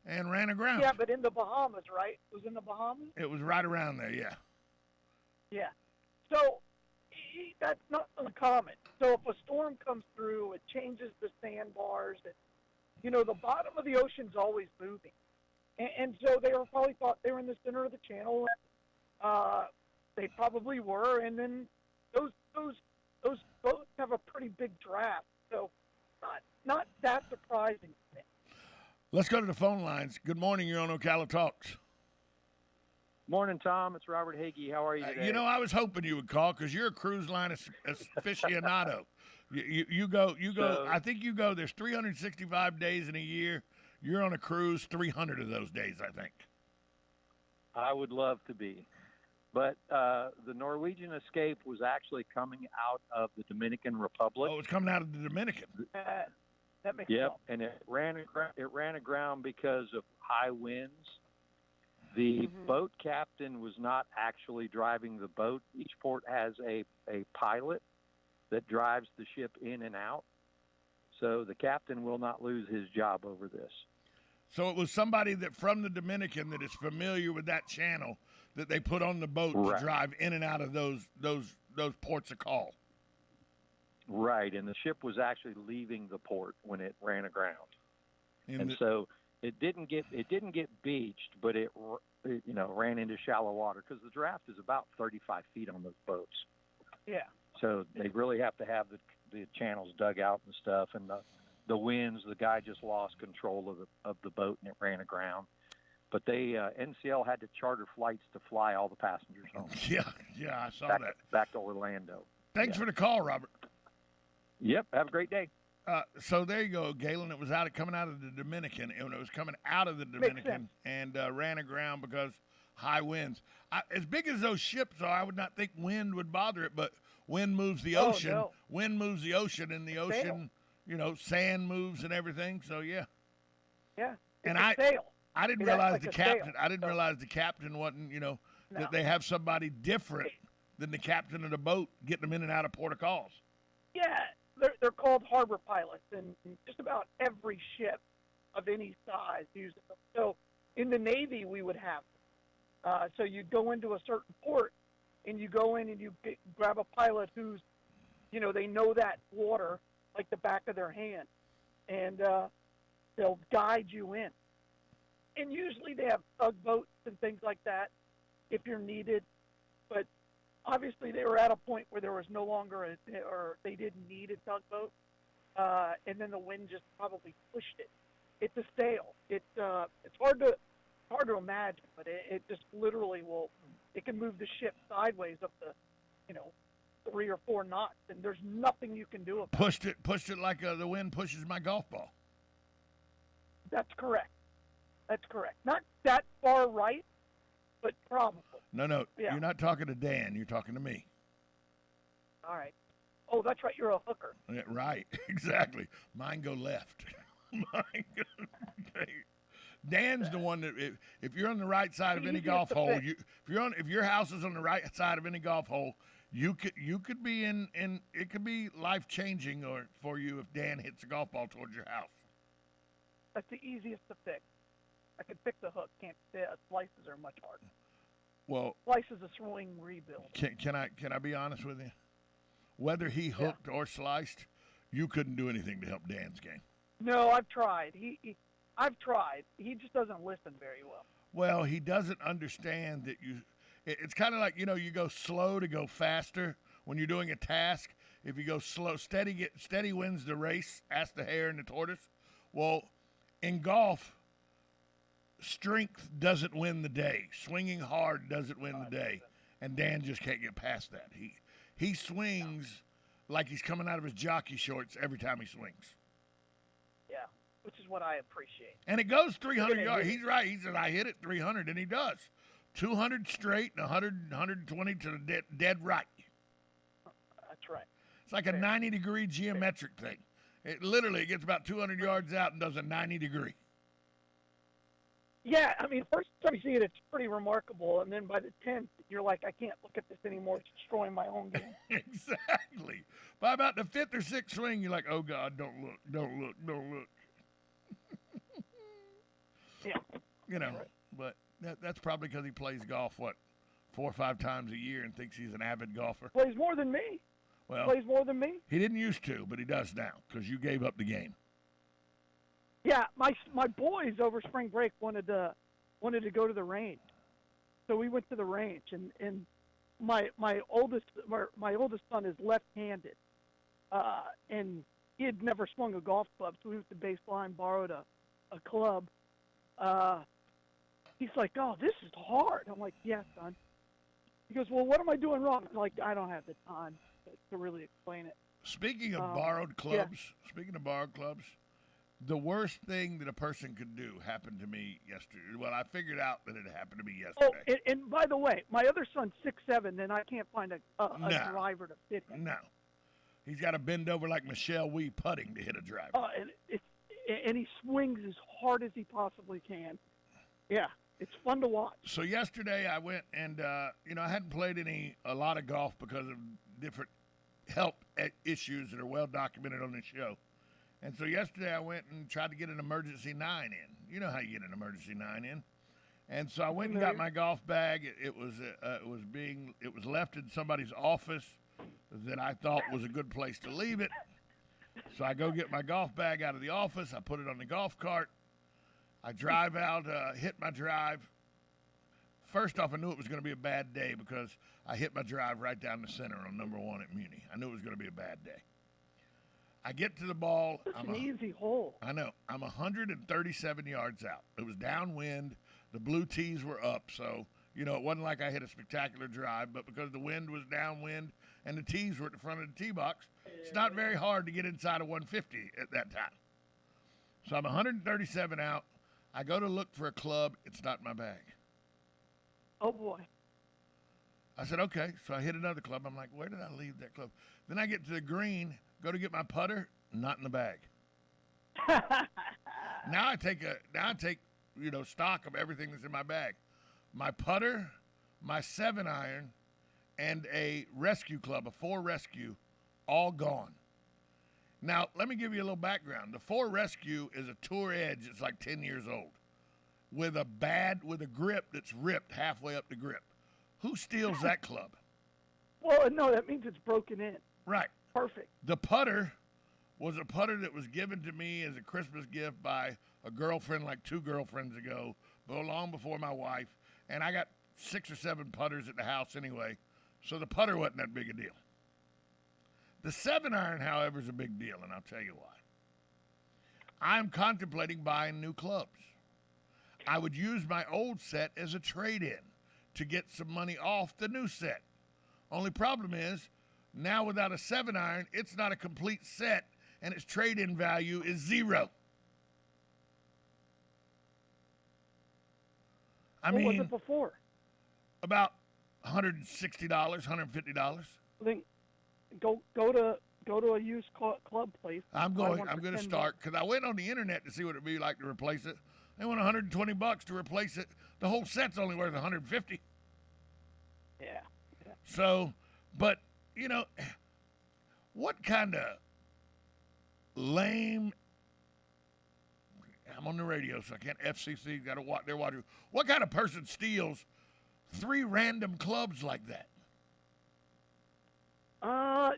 and ran aground. Yeah, but in the Bahamas, right? It was in the Bahamas? It was right around there, yeah. Yeah. So that's not uncommon. So if a storm comes through, it changes the sandbars. The bottom of the ocean's always moving. And so they probably thought they were in the center of the channel. They probably were, and then those boats have a pretty big draft, so not that surprising to me. Let's go to the phone lines. Good morning, you're on Ocala Talks. Morning, Tom. It's Robert Hagee. How are you today? I was hoping you would call because you're a cruise line aficionado. You go. I think you go. There's 365 days in a year. You're on a cruise 300 of those days, I think. I would love to be. But the Norwegian Escape was actually coming out of the Dominican Republic. Oh, it's coming out of the Dominican. That makes sense. Yep, and it ran aground because of high winds. The boat captain was not actually driving the boat. Each port has a pilot that drives the ship in and out. So the captain will not lose his job over this. So it was somebody from the Dominican that is familiar with that channel that they put on the boat to drive in and out of those ports of call. Right, and the ship was actually leaving the port when it ran aground, so it didn't get beached, but it ran into shallow water because the draft is about 35 feet on those boats. Yeah. So they really have to have the channels dug out and stuff, and the winds. The guy just lost control of the boat and it ran aground. But they NCL had to charter flights to fly all the passengers home. Yeah, I saw that. Back to Orlando. Thanks for the call, Robert. Yep, have a great day. So there you go, Galen. It was coming out of the Dominican, and it was coming out of the Dominican and ran aground because high winds. As big as those ships are, I would not think wind would bother it, but wind moves the ocean. No. Wind moves the ocean, and the ocean, sand moves and everything. So yeah. Yeah. And sail. I didn't realize the captain. I didn't realize the captain wasn't. That they have somebody different than the captain of the boat getting them in and out of port of calls. Yeah, they're called harbor pilots, and just about every ship of any size uses them. So in the Navy, we would have them. So you go into a certain port, and you go in and you grab a pilot who's, they know that water like the back of their hand, and they'll guide you in. And usually they have tugboats and things like that. if you're needed. But obviously, they were at a point where there was no longer or they didn't need a tugboat, and then the wind just probably pushed it. It's a sail. It's hard to imagine, but it just literally will. It can move the ship sideways up to, 3 or 4 knots, and there's nothing you can do about it. Pushed it like the wind pushes my golf ball. That's correct. Not that far right, but probably. No, Yeah. You're not talking to Dan. You're talking to me. All right. Oh, that's right. You're a hooker. Yeah, right, exactly. Mine go left. Okay. Dan's the one that if you're on the right side of any golf hole, if your house is on the right side of any golf hole, you could be in it could be life changing for you if Dan hits a golf ball towards your house. That's the easiest to fix. I could fix a hook. Can't slices are much harder. Well, slices a swing rebuild. Can I be honest with you? Whether he hooked or sliced, you couldn't do anything to help Dan's game. No, I've tried. I've tried. He just doesn't listen very well. Well, he doesn't understand that it's kind of like, you go slow to go faster when you're doing a task. If you go slow, steady wins the race. Ask the hare and the tortoise. Well, in golf, strength doesn't win the day. Swinging hard doesn't win the day. And Dan just can't get past that. He swings like he's coming out of his jockey shorts every time he swings. Yeah, which is what I appreciate. And it goes 300 yards. He's right. He said, I hit it 300, and he does. 200 straight and 120 to the dead right. That's right. It's like a 90-degree geometric thing. It literally gets about 200 yards out and does a 90-degree. Yeah, I mean, first time you see it, it's pretty remarkable. And then by the 10th, you're like, I can't look at this anymore. It's destroying my own game. Exactly. By about the 5th or 6th swing, you're like, oh, God, don't look. Yeah. But that's probably because he plays golf, 4 or 5 times a year and thinks he's an avid golfer. Plays more than me. Well, plays more than me. He didn't used to, but he does now because you gave up the game. Yeah, my boys over spring break wanted to go to the range, so we went to the range, and my oldest son is left-handed, and he had never swung a golf club, so we went to baseline, borrowed a club. He's like, "Oh, this is hard." I'm like, "Yeah, son." He goes, "Well, what am I doing wrong?" I'm like, "I don't have the time to really explain it." Speaking of borrowed clubs, the worst thing that a person could do happened to me yesterday. Well, I figured out that it happened to me yesterday. Oh, and by the way, my other son's 6'7", and I can't find a driver to fit him. No. He's got to bend over like Michelle Wee putting to hit a driver. And he swings as hard as he possibly can. Yeah, it's fun to watch. So yesterday I went and, I hadn't played a lot of golf because of different health issues that are well documented on this show. And so yesterday I went and tried to get an emergency 9 in. You know how you get an emergency 9 in. And so I went and got my golf bag. It was left in somebody's office that I thought was a good place to leave it. So I go get my golf bag out of the office. I put it on the golf cart. I drive out, hit my drive. First off, I knew it was going to be a bad day because I hit my drive right down the center on number 1 at Muni. I knew it was going to be a bad day. I get to the ball. It's an easy hole. I know. I'm 137 yards out. It was downwind. The blue tees were up. So, it wasn't like I hit a spectacular drive, but because the wind was downwind and the tees were at the front of the tee box, it's not very hard to get inside of 150 at that time. So I'm 137 out. I go to look for a club. It's not in my bag. Oh, boy. I said, okay. So I hit another club. I'm like, where did I leave that club? Then I get to the green, go to get my putter, not in the bag. Now I take stock of everything that's in my bag. My putter, my 7-iron, and a rescue club, a 4 rescue, all gone. Now, let me give you a little background. The 4 rescue is a Tour Edge. It's like 10 years old with a grip that's ripped halfway up the grip. Who steals that club? Well, no, that means it's broken in. Right. Perfect. The putter was a putter that was given to me as a Christmas gift by a girlfriend like 2 girlfriends ago, long before my wife. And I got 6 or 7 putters at the house anyway, so the putter wasn't that big a deal. The 7-iron, however, is a big deal, and I'll tell you why. I'm contemplating buying new clubs. I would use my old set as a trade-in to get some money off the new set. Only problem is, now without a 7-iron, it's not a complete set, and its trade-in value is 0. What was it before? About $160, $150. Then go to a used club place. I'm going to start because I went on the internet to see what it'd be like to replace it. They want $120 to replace it. The whole set's only worth $150. Yeah. So, but what kind of lame? I'm on the radio, so I can't. FCC got to watch. They're watching. What kind of person steals 3 random clubs like that?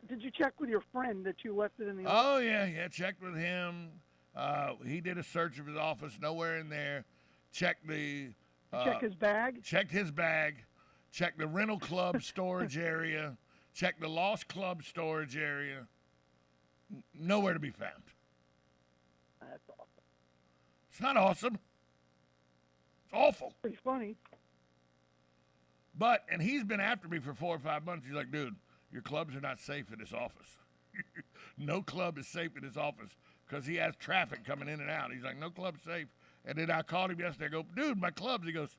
Did you check with your friend that you left it in the office? Oh yeah. Checked with him. He did a search of his office. Nowhere in there. Checked the. Check his bag. Checked his bag. Checked the rental club storage area. Checked the lost club storage area. Nowhere to be found. That's awesome. It's not awesome. It's awful. Pretty funny. And he's been after me for 4 or 5 months. He's like, dude, your clubs are not safe in this office. No club is safe in this office because he has traffic coming in and out. He's like, no club's safe. And then I called him yesterday. I go, dude, my clubs. He goes,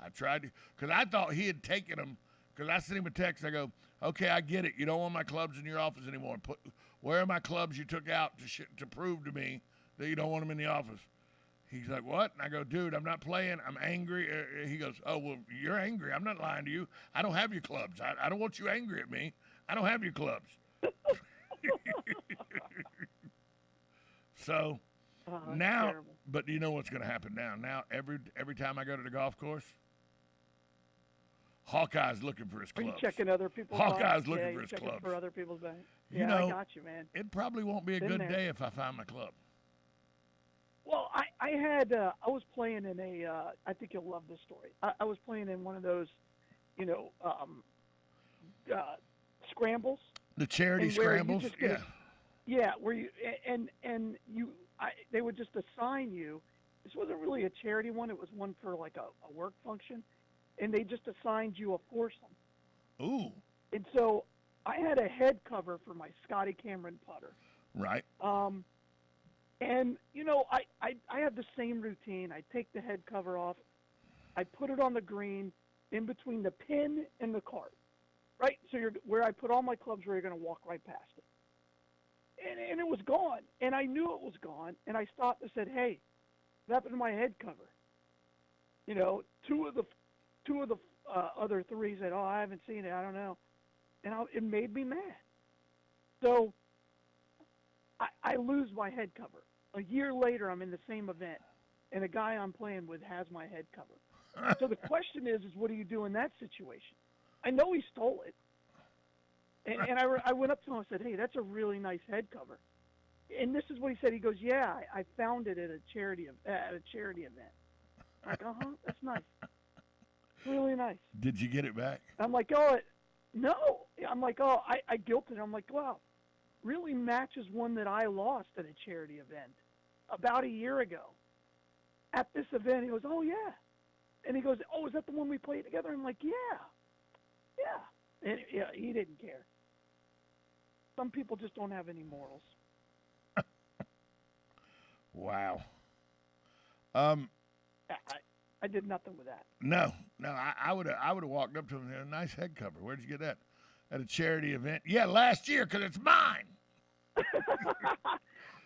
I tried to, because I thought he had taken them. Because I sent him a text. I go, okay, I get it. You don't want my clubs in your office anymore. Where are my clubs you took out to prove to me that you don't want them in the office? He's like, what? And I go, dude, I'm not playing. I'm angry. He goes, oh, well, you're angry. I'm not lying to you. I don't have your clubs. I don't want you angry at me. I don't have your clubs. So now, terrible. But you know what's going to happen now? Now, every time I go to the golf course, Hawkeye's looking for his clubs. Are you checking other people's Hawkeye's bags? looking Yeah, for his checking clubs. for other people's bags. You Yeah, know, I got you, man. It probably won't be a Been good there. day if I find my club. Well, I had I was playing in a I think you'll love this story. I was playing in one of those, scrambles. The charity and where you scrambles, just get yeah, where you they would just assign you. This wasn't really a charity one; it was one for like a work function, and they just assigned you a foursome. Ooh. And so I had a head cover for my Scotty Cameron putter. Right. And I have the same routine. I take the head cover off, I put it on the green, in between the pin and the cart. Right, so where I put all my clubs, where you're going to walk right past it. And it was gone, and I knew it was gone, and I stopped and said, "Hey, what happened to my head cover?" Two of the other 3 said, "Oh, I haven't seen it. I don't know," and it made me mad. So I lose my head cover. A year later, I'm in the same event, and the guy I'm playing with has my head cover. So the question is what do you do in that situation? I know he stole it. And I went up to him and said, "Hey, that's a really nice head cover." And this is what he said. He goes, "Yeah, I found it at a charity event." I'm like, that's nice. Really nice. Did you get it back? I'm like, no. I'm like, I guilted him. I'm like, wow, really matches one that I lost at a charity event about a year ago. At this event, he goes, "Oh, yeah." And he goes, "Oh, is that the one we played together?" I'm like, yeah. And he didn't care. Some people just don't have any morals. Wow. I did nothing with that. No. I would have walked up to him and said, "Nice head cover. Where'd you get that?" At a charity event. Yeah, last year, because it's mine.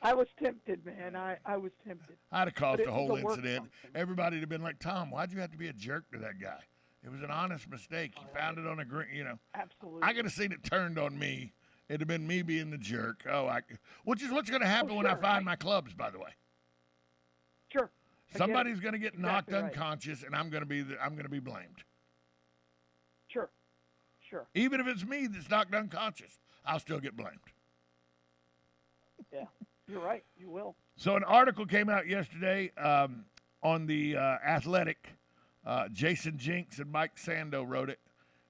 I was tempted, man. I was tempted. I'd have caused the whole a work incident. function. Everybody would have been like, "Tom, why'd you have to be a jerk to that guy? It was an honest mistake. He found it on a green, Absolutely. I could have seen it turned on me. It'd have been me being the jerk. Which is what's going to happen when I find my clubs, by the way. Sure. Somebody's going to get knocked Exactly right. unconscious, and I'm going to be blamed. Sure. Even if it's me that's knocked unconscious, I'll still get blamed. Yeah, you're right. You will. So an article came out yesterday on the Athletic Jason Jinks and Mike Sando wrote it,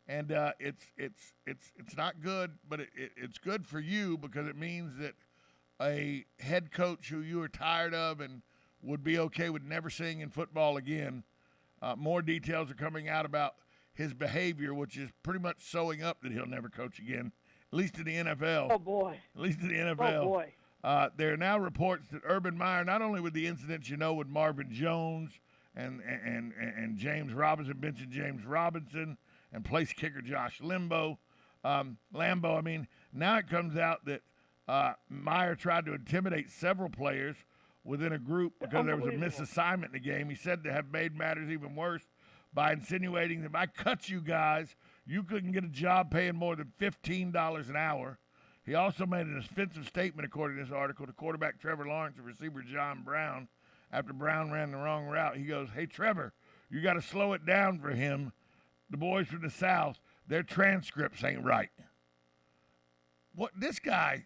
and it's not good, but it's good for you because it means that a head coach who you are tired of and would be okay with never seeing in football again. More details are coming out about his behavior, which is pretty much sewing up that he'll never coach again, at least in the NFL. Oh, boy. At least in the NFL. Oh, boy. There are now reports that Urban Meyer, not only with the incidents with Marvin Jones and James Robinson, benching James Robinson, and place kicker Josh Lambo, now it comes out that Meyer tried to intimidate several players within a group because there was a misassignment in the game. He said to have made matters even worse by insinuating that if I cut you guys, you couldn't get a job paying more than $15 an hour. He also made an offensive statement, according to this article, to quarterback Trevor Lawrence and receiver John Brown after Brown ran the wrong route. He goes, "Hey, Trevor, you got to slow it down for him. The boys from the South, their transcripts ain't right." What this guy,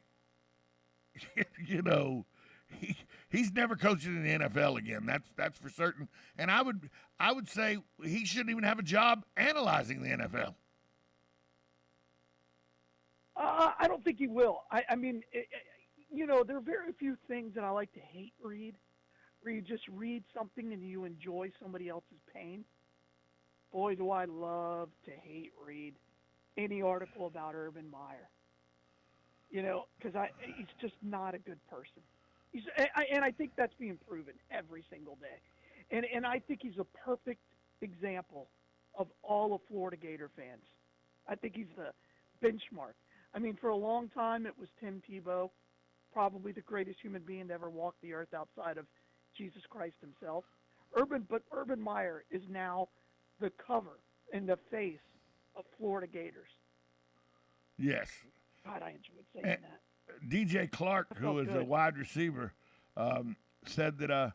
he's never coaching in the NFL again. That's for certain. And I would say he shouldn't even have a job analyzing the NFL. I don't think he will. I mean, there are very few things that I like to hate read, where you just read something and you enjoy somebody else's pain. Boy, do I love to hate read any article about Urban Meyer. Because he's just not a good person. And I think that's being proven every single day. And I think he's a perfect example of all of Florida Gator fans. I think he's the benchmark. I mean, for a long time, it was Tim Tebow, probably the greatest human being to ever walk the earth outside of Jesus Christ himself. Urban Meyer is now the cover and the face of Florida Gators. Yes. God, I enjoyed saying that. DJ Clark, who is a wide receiver, said that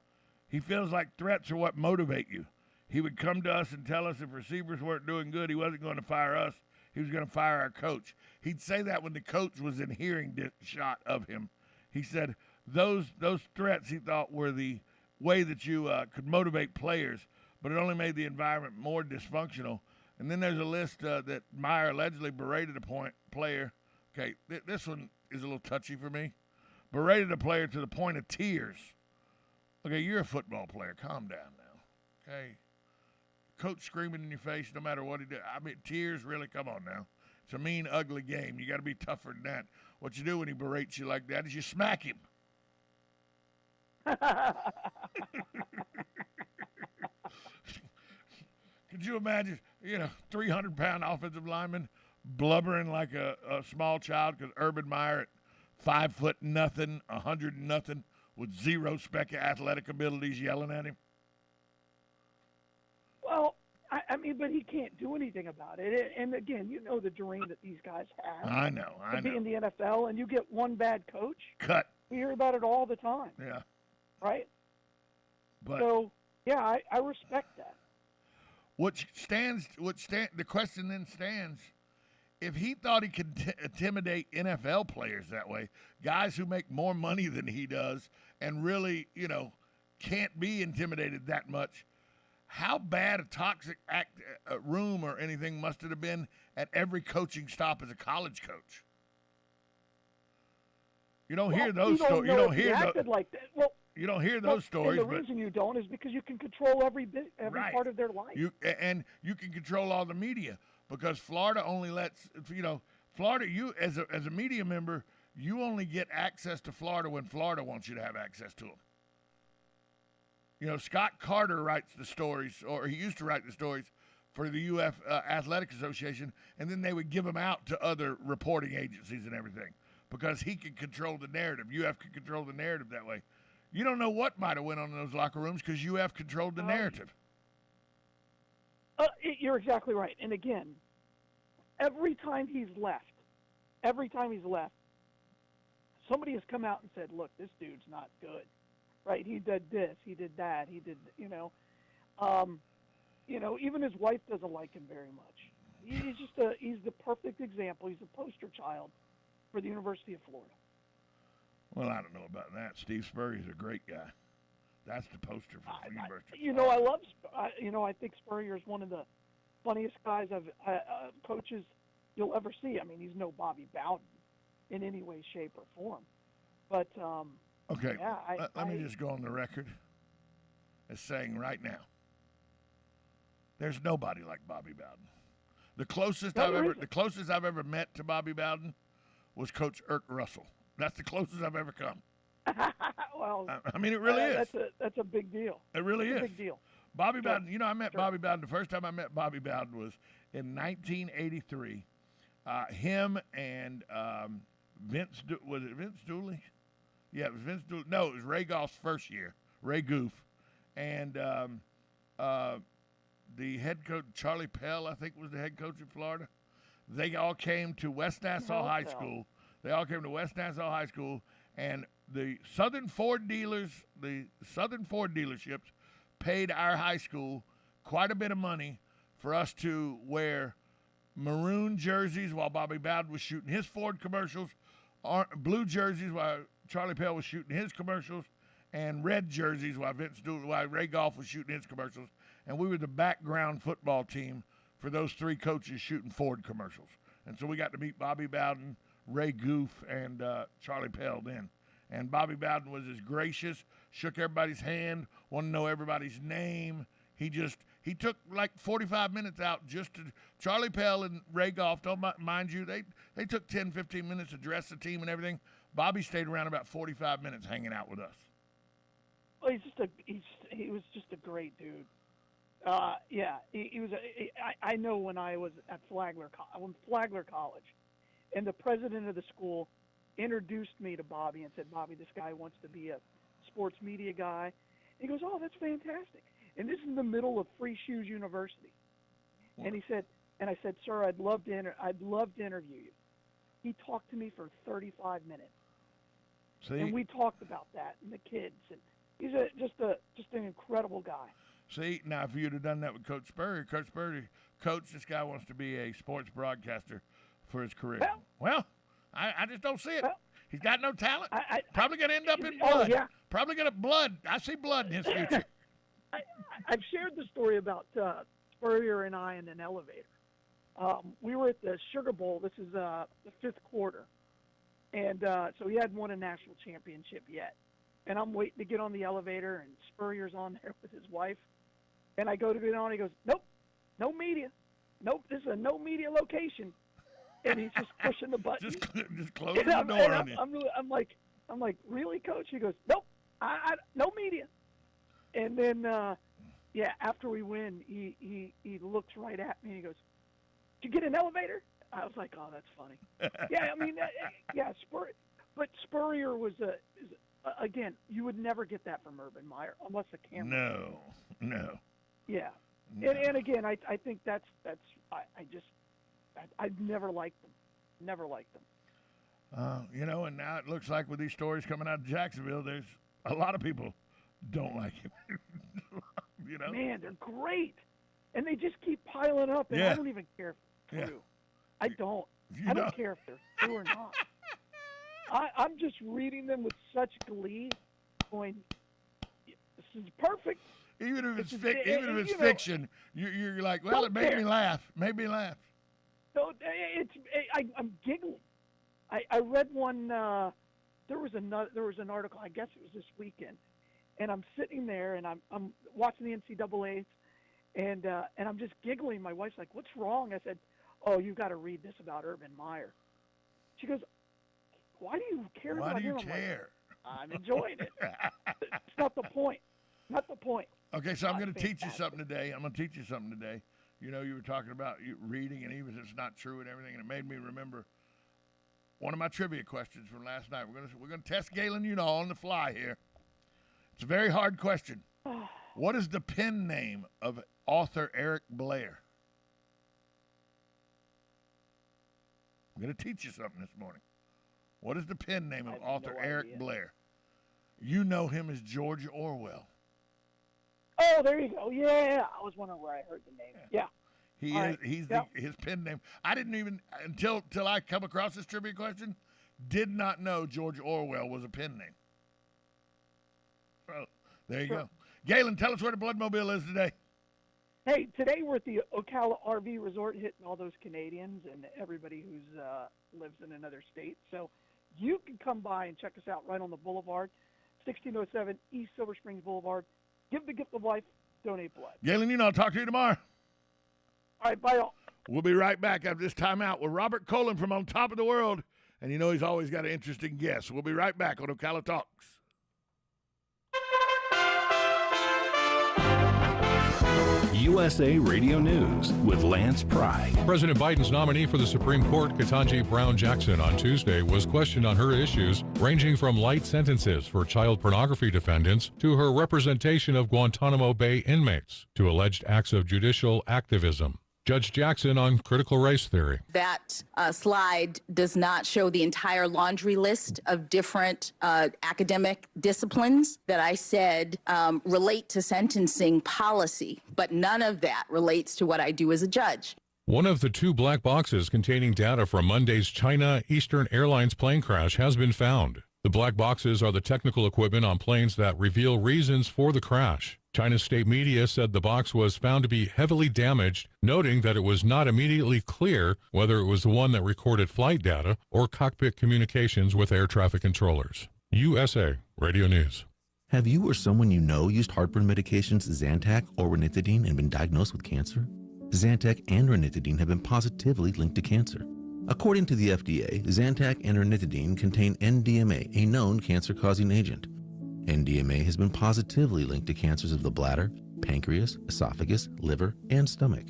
he feels like threats are what motivate you. He would come to us and tell us if receivers weren't doing good, he wasn't going to fire us. He was going to fire our coach. He'd say that when the coach was in hearing shot of him. He said those threats he thought were the way that you could motivate players, but it only made the environment more dysfunctional. And then there's a list that Meyer allegedly berated a player. Okay, this one is a little touchy for me. Berated a player to the point of tears. Okay, you're a football player. Calm down now. Okay. Coach screaming in your face no matter what he did. I mean, tears, really? Come on now. It's a mean, ugly game. You got to be tougher than that. What you do when he berates you like that is you smack him. Could you imagine, 300-pound offensive lineman blubbering like a small child because Urban Meyer at 5 foot nothing, 100 nothing, with zero speck of athletic abilities yelling at him? Well, I mean, but he can't do anything about it. And again, the dream that these guys have. I know. To be in the NFL, and you get one bad coach. Cut. We hear about it all the time. Yeah. Right? But so, yeah, I respect that. The question then stands, if he thought he could intimidate NFL players that way, guys who make more money than he does and really, can't be intimidated that much, how bad a toxic room or anything must it have been at every coaching stop as a college coach? You don't hear those stories. You don't hear those. Like that. Well, you don't hear those stories. And the reason you don't is because you can control every right. part of their life. You can control all the media because Florida only lets Florida. You as a media member, you only get access to Florida when Florida wants you to have access to them. Scott Carter writes the stories, or he used to write the stories for the UF Athletic Association, and then they would give them out to other reporting agencies and everything because he could control the narrative. UF could control the narrative that way. You don't know what might have went on in those locker rooms because UF controlled the narrative. You're exactly right. And again, every time he's left, somebody has come out and said, "Look, this dude's not good." Right, he did this, he did that, he did, even his wife doesn't like him very much. He's the perfect example. He's a poster child for the University of Florida. Well, I don't know about that. Steve Spurrier's a great guy. That's the poster for the University. You know, I love. I think Spurrier is one of the funniest guys coaches you'll ever see. I mean, he's no Bobby Bowden in any way, shape, or form. But okay, yeah, let me just go on the record as saying right now, there's nobody like Bobby Bowden. The closest I've ever met to Bobby Bowden was Coach Irk Russell. That's the closest I've ever come. Well, I mean, it really is. That's a big deal. It really is A big deal. Bobby Bowden. You know, I met Bobby Bowden. The first time I met Bobby Bowden was in 1983. Him and Vince. Was it Vince Dooley? Yeah, it was Vince Dooley. No, it was Ray Goff's first year. Ray Goof, and the head coach Charlie Pell, I think, was the head coach in Florida. They all came to West Nassau High School. They all came to West Nassau High School, and the Southern Ford dealerships paid our high school quite a bit of money for us to wear maroon jerseys while Bobby Bowden was shooting his Ford commercials, blue jerseys while Charlie Pell was shooting his commercials, and red jerseys while Ray Goff was shooting his commercials. And we were the background football team for those three coaches shooting Ford commercials. And so we got to meet Bobby Bowden, Ray Goof, and Charlie Pell then. And Bobby Bowden was as gracious, shook everybody's hand, wanted to know everybody's name. He took like 45 minutes out just to – Charlie Pell and Ray Goff, mind you, they took 10, 15 minutes to dress the team and everything. Bobby stayed around about 45 minutes hanging out with us. Well, he was just a great dude. Yeah, he was. I know when I was at Flagler College, and the president of the school introduced me to Bobby and said, "Bobby, this guy wants to be a sports media guy." He goes, "Oh, that's fantastic!" And this is in the middle of Free Shoes University. And he said, and I said, "Sir, I'd love to interview you." He talked to me for 35 minutes, and we talked about that and the kids, and he's just an incredible guy. See, now if you'd have done that with Coach Spurrier, Coach, this guy wants to be a sports broadcaster for his career. Well, I just don't see it. Well, he's got no talent. Probably going to end up in blood. Oh, yeah. Probably going to blood. I see blood in his future. I've shared the story about Spurrier and I in an elevator. We were at the Sugar Bowl. This is the fifth quarter. And so he hadn't won a national championship yet. And I'm waiting to get on the elevator, and Spurrier's on there with his wife. And I go to get on, he goes, "Nope, no media. Nope, this is a no media location." And he's just pushing the button. just closing the door on you. I'm like, "Really, Coach?" He goes, "Nope, I no media." And then, after we win, he looks right at me and he goes, "Did you get an elevator?" I was like, "Oh, that's funny." Yeah, I mean, Spurrier was again, you would never get that from Urban Meyer unless the camera. No. Yeah, no. And again, I think I've never liked them. Never liked them. And now it looks like with these stories coming out of Jacksonville, there's a lot of people don't like him. Man, they're great, and they just keep piling up. And I don't even care if they're true. I don't. I don't care if they're true or not. I'm just reading them with such glee, going, "This is perfect." Even if it's fiction, you're like, "Well, it made me laugh. So I'm giggling. I read one. There was an article. I guess it was this weekend, and I'm sitting there and I'm watching the NCAA's, and I'm just giggling. My wife's like, "What's wrong?" I said, "Oh, you've got to read this about Urban Meyer." She goes, "Why do you care about him?" Why do you care? I'm enjoying it. It's not the point. Not the point. Okay, so I'm going to teach you something today. You know, you were talking about reading, and even if it's not true and everything, and it made me remember one of my trivia questions from last night. We're going to test Galen Unall on the fly here. It's a very hard question. What is the pen name of author Eric Blair? I'm going to teach you something this morning. What is the pen name of author Eric Blair? You know him as George Orwell. Oh, there you go. Yeah, I was wondering where I heard the name. Yeah. His pen name. I didn't even until I come across this trivia question, did not know George Orwell was a pen name. So There you go. Galen, tell us where the Bloodmobile is today. Hey, today we're at the Ocala RV Resort, hitting all those Canadians and everybody who's lives in another state. So you can come by and check us out right on the boulevard, 1607 East Silver Springs Boulevard. Give the gift of life, donate blood. Galen, I'll talk to you tomorrow. All right, bye all. We'll be right back after this timeout with Robert Colin from On Top of the World. And he's always got an interesting guest. We'll be right back on Ocala Talks. USA Radio News with Lance Pry. President Biden's nominee for the Supreme Court, Ketanji Brown Jackson, on Tuesday was questioned on her issues ranging from light sentences for child pornography defendants to her representation of Guantanamo Bay inmates to alleged acts of judicial activism. Judge Jackson on critical race theory. That slide does not show the entire laundry list of different academic disciplines that I said relate to sentencing policy, but none of that relates to what I do as a judge. One of the 2 black boxes containing data from Monday's China Eastern Airlines plane crash has been found. The black boxes are the technical equipment on planes that reveal reasons for the crash. China's state media said the box was found to be heavily damaged, noting that it was not immediately clear whether it was the one that recorded flight data or cockpit communications with air traffic controllers. USA Radio News. Have you or someone you know used heartburn medications Zantac or ranitidine and been diagnosed with cancer? Zantac and ranitidine have been positively linked to cancer. According to the FDA, Zantac and ranitidine contain NDMA, a known cancer-causing agent. NDMA has been positively linked to cancers of the bladder, pancreas, esophagus, liver, and stomach.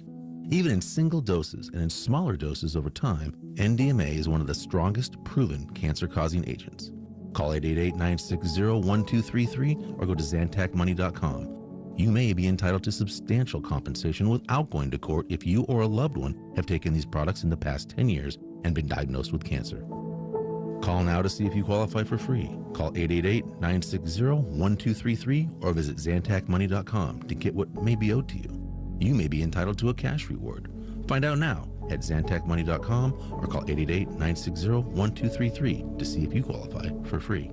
Even in single doses and in smaller doses over time, NDMA is one of the strongest proven cancer-causing agents. Call 888-960-1233 or go to ZantacMoney.com. You may be entitled to substantial compensation without going to court if you or a loved one have taken these products in the past 10 years and been diagnosed with cancer. Call now to see if you qualify for free. Call 888-960-1233 or visit ZantacMoney.com to get what may be owed to you. You may be entitled to a cash reward. Find out now at ZantacMoney.com or call 888-960-1233 to see if you qualify for free.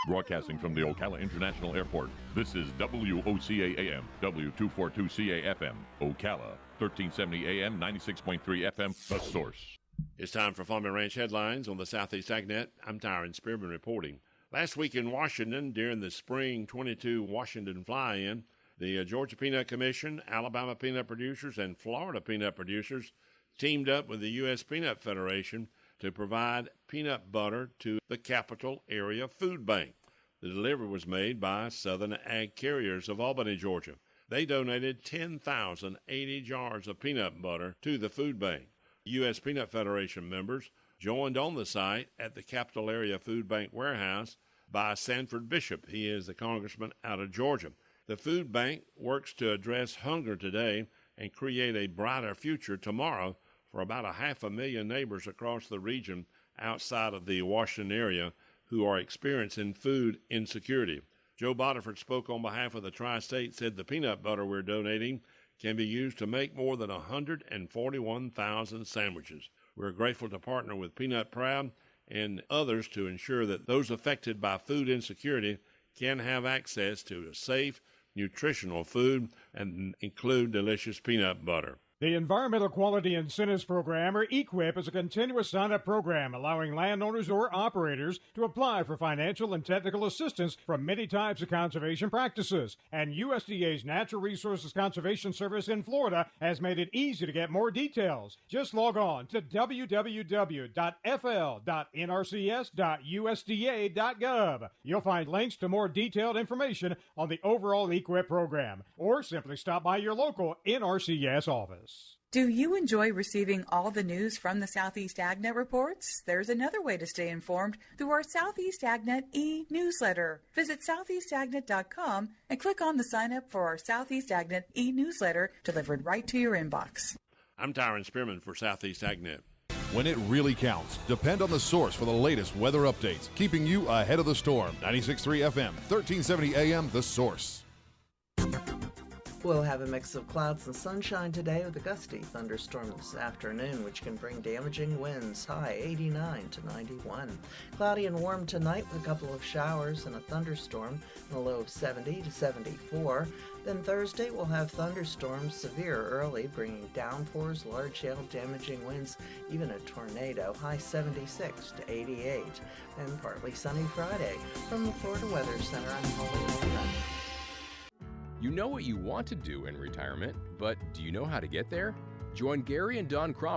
Broadcasting from the Ocala International Airport, this is WOCA AM, W242CA FM, Ocala, 1370 AM, 96.3 FM, The Source. It's time for Farm and Ranch headlines on the Southeast AgNet. I'm Tyron Spearman reporting. Last week in Washington, during the Spring 22 Washington Fly-In, the Georgia Peanut Commission, Alabama peanut producers, and Florida peanut producers teamed up with the U.S. Peanut Federation to provide peanut butter to the Capital Area Food Bank. The delivery was made by Southern Ag Carriers of Albany, Georgia. They donated 10,080 jars of peanut butter to the food bank. U.S. Peanut Federation members joined on the site at the Capital Area Food Bank warehouse by Sanford Bishop. He is the congressman out of Georgia. The food bank works to address hunger today and create a brighter future tomorrow for about 500,000 neighbors across the region outside of the Washington area who are experiencing food insecurity. Joe Bodiford spoke on behalf of the Tri-State, said the peanut butter we're donating can be used to make more than 141,000 sandwiches. We're grateful to partner with Peanut Proud and others to ensure that those affected by food insecurity can have access to safe, nutritional food and include delicious peanut butter. The Environmental Quality Incentives Program, or EQIP, is a continuous sign-up program allowing landowners or operators to apply for financial and technical assistance from many types of conservation practices. And USDA's Natural Resources Conservation Service in Florida has made it easy to get more details. Just log on to www.fl.nrcs.usda.gov. You'll find links to more detailed information on the overall EQIP program, or simply stop by your local NRCS office. Do you enjoy receiving all the news from the Southeast AgNet reports? There's another way to stay informed through our Southeast AgNet e-newsletter. Visit southeastagnet.com and click on the sign up for our Southeast AgNet e-newsletter delivered right to your inbox. I'm Tyron Spearman for Southeast AgNet. When it really counts, depend on the Source for the latest weather updates, keeping you ahead of the storm. 96.3 FM, 1370 AM, The Source. We'll have a mix of clouds and sunshine today with a gusty thunderstorm this afternoon, which can bring damaging winds, high 89 to 91. Cloudy and warm tonight with a couple of showers and a thunderstorm, and a low of 70 to 74. Then Thursday we'll have thunderstorms, severe early, bringing downpours, large hail, damaging winds, even a tornado, high 76 to 88. And partly sunny Friday. From the Florida Weather Center, I'm Holly Holden. You know what you want to do in retirement, but do you know how to get there? Join Gary and Don Crawford